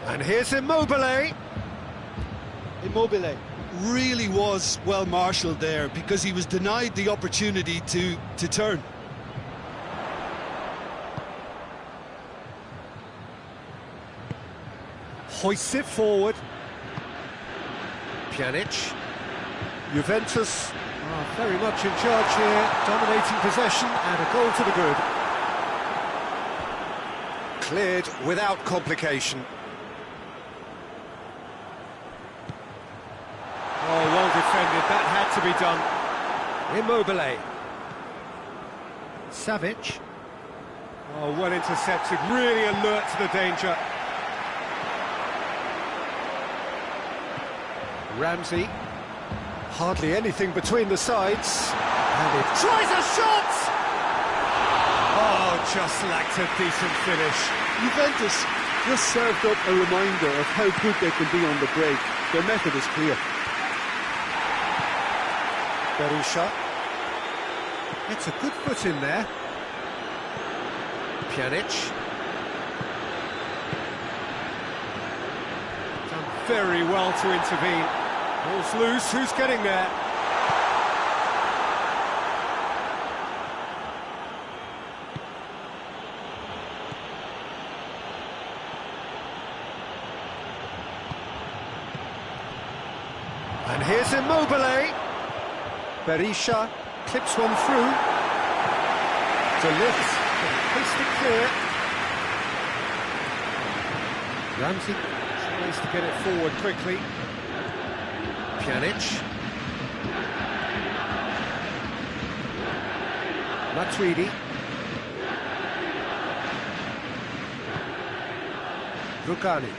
And here's Immobile. Immobile really was well marshalled there because he was denied the opportunity to turn. Hoists it forward. Pjanic. Juventus are very much in charge here, dominating possession and a goal to the good. Cleared without complication. Oh, well defended, that had to be done. Immobile. Savic. Oh, well intercepted, really alert to the danger. Ramsey. Hardly anything between the sides. And it tries a shot! Oh, just lacked a decent finish. Juventus just served up a reminder of how good they can be on the break. Their method is clear. Berisha. It's a good foot in there. Pjanic. Done very well to intervene. Ball's loose, who's getting there? And here's Immobile. Berisha clips one through. To lift, paced it clear. Ramsey tries to get it forward quickly. Pjanic. Matuidi. Rukani.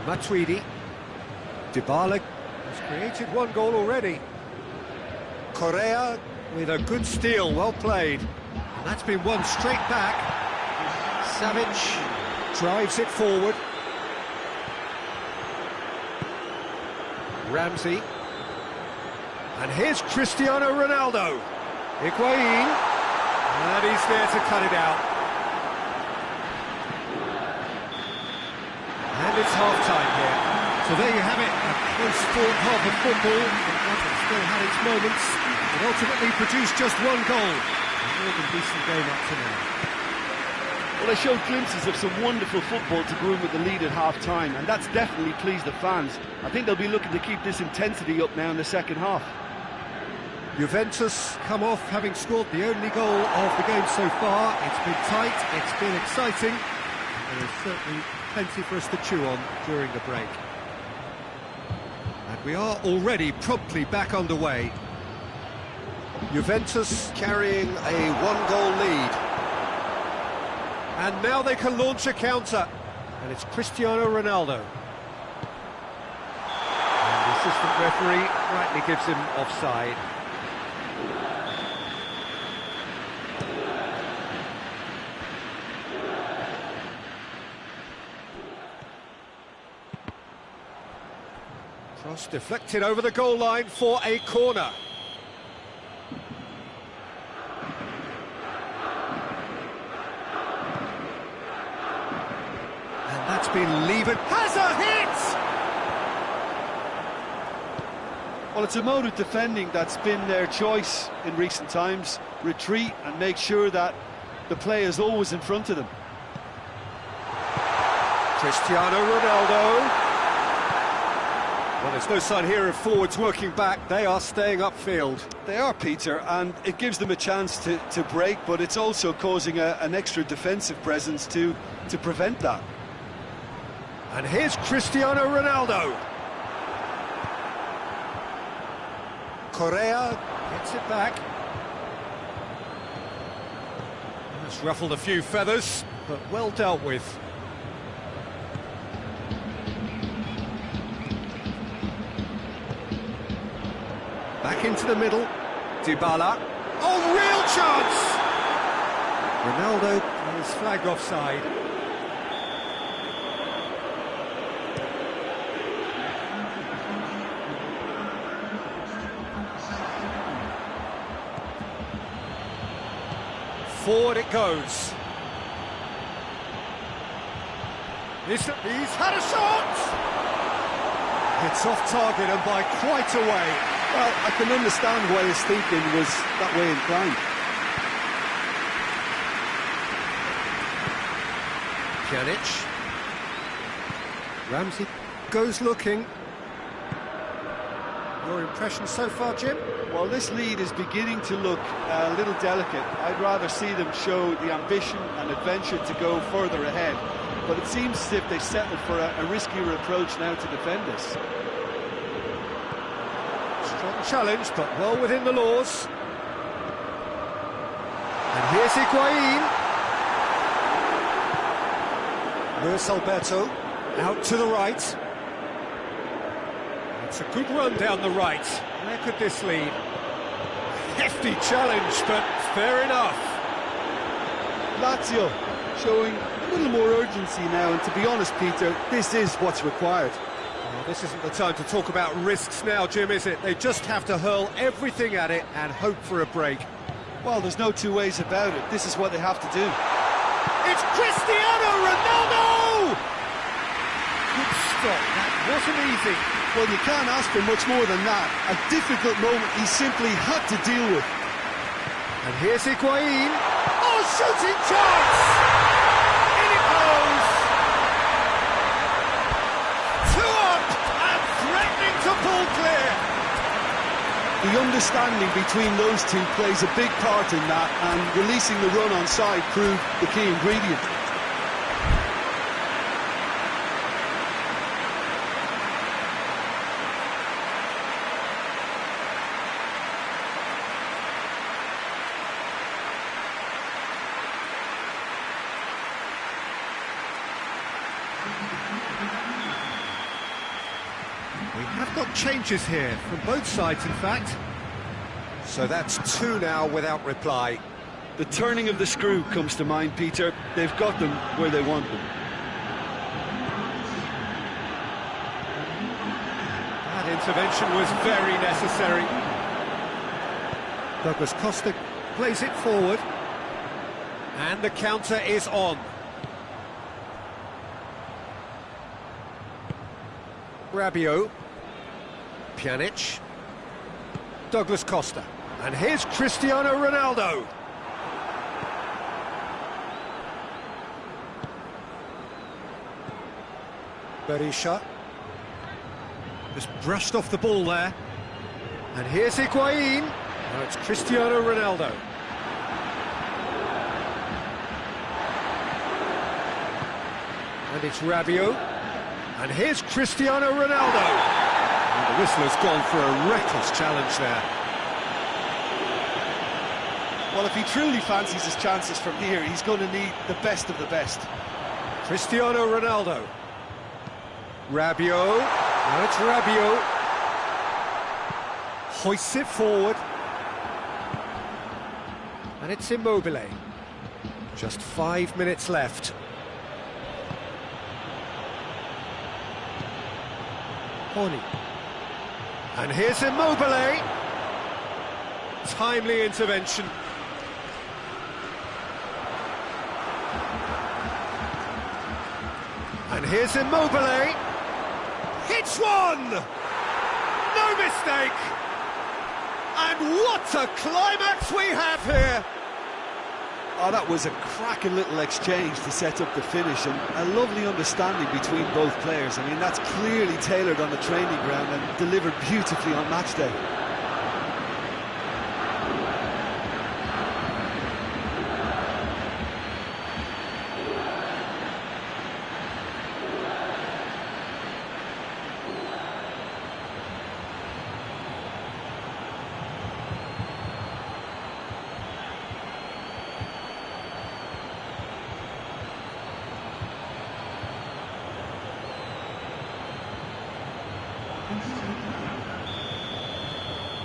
Matuidi. Dybala has created one goal already. Correa with a good steal, well played. And that's been won straight back. Savic drives it forward. Ramsey. And here's Cristiano Ronaldo. Higuain. And he's there to cut it out. And it's half-time here. So there you have it, a close-fought half of football. It still had its moments. It ultimately produced just one goal. A more than decent game up to now. Well, they showed glimpses of some wonderful football to go in with the lead at half-time, and that's definitely pleased the fans. I think they'll be looking to keep this intensity up now in the second half. Juventus come off having scored the only goal of the game so far. It's been tight, it's been exciting, and there's certainly plenty for us to chew on during the break. And we are already promptly back underway. Juventus carrying a one-goal lead. And now they can launch a counter. And it's Cristiano Ronaldo. And the assistant referee rightly gives him offside. Cross deflected over the goal line for a corner. And that's been levered. Has a hit! Well, it's a mode of defending that's been their choice in recent times. Retreat and make sure that the play is always in front of them. Cristiano Ronaldo. Well, there's no sign here of forwards working back. They are staying upfield. They are, Peter, and it gives them a chance to break, but it's also causing an extra defensive presence to prevent that. And here's Cristiano Ronaldo. Correa gets it back. That's ruffled a few feathers, but well dealt with. Back into the middle, Dybala. Oh, real chance! Ronaldo is flagged offside. Forward it goes. He's had a shot! It's off target and by quite a way. Well, I can understand why his thinking was that way inclined. Pjanic. Ramsey goes looking. Your impression so far, Jim? Well, this lead is beginning to look a little delicate. I'd rather see them show the ambition and adventure to go further ahead. But it seems as if they settled for a riskier approach now to defend this. Strong challenge, but well within the laws. And here's Higuain. Luis Alberto out to the right. It's a good run down the right. Where could this lead? Hefty challenge, but fair enough. Lazio showing a little more urgency now, and to be honest, Peter, this is what's required. Well, this isn't the time to talk about risks now, Jim, is it? They just have to hurl everything at it and hope for a break. Well, there's no two ways about it. This is what they have to do. It's Cristiano Ronaldo! Good whistle. That wasn't easy. Well, you can't ask for much more than that. A difficult moment he simply had to deal with. And here's Higuain. Oh, shooting chance! In it goes! 2 up and threatening to pull clear. The understanding between those two plays a big part in that, and releasing the run on side proved the key ingredient. We have got changes here, from both sides in fact. So that's 2 now without reply. The turning of the screw comes to mind, Peter. They've got them where they want them. That intervention was very necessary. Douglas Costa plays it forward. And the counter is on. Rabiot. Pjanic. Douglas Costa. And here's Cristiano Ronaldo. Berisha. Just brushed off the ball there. And here's Higuain. Now it's Cristiano Ronaldo. And it's Rabiot. And here's Cristiano Ronaldo. And the whistle has gone for a reckless challenge there. Well, if he truly fancies his chances from here, he's going to need the best of the best. Cristiano Ronaldo. Rabiot. Now it's Rabiot. Hoists it forward. And it's Immobile. Just 5 minutes left. Horny. And here's Immobile. Timely intervention. And here's Immobile. Hits one! No mistake! And what a climax we have here! Oh, that was a cracking little exchange to set up the finish, and a lovely understanding between both players. I mean, that's clearly tailored on the training ground and delivered beautifully on match day.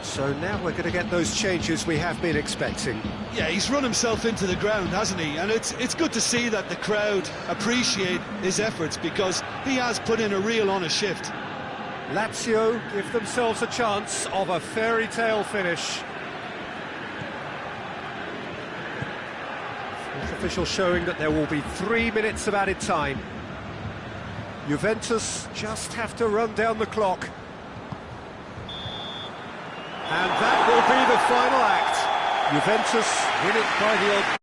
So now we're going to get those changes we have been expecting. Yeah, he's run himself into the ground, hasn't he? And it's good to see that the crowd appreciate his efforts, because he has put in a real honest shift. Lazio give themselves a chance of a fairy tale finish. Fourth official showing that there will be 3 minutes of added time. Juventus just have to run down the clock. And that will be the final act. Juventus win it by the odd.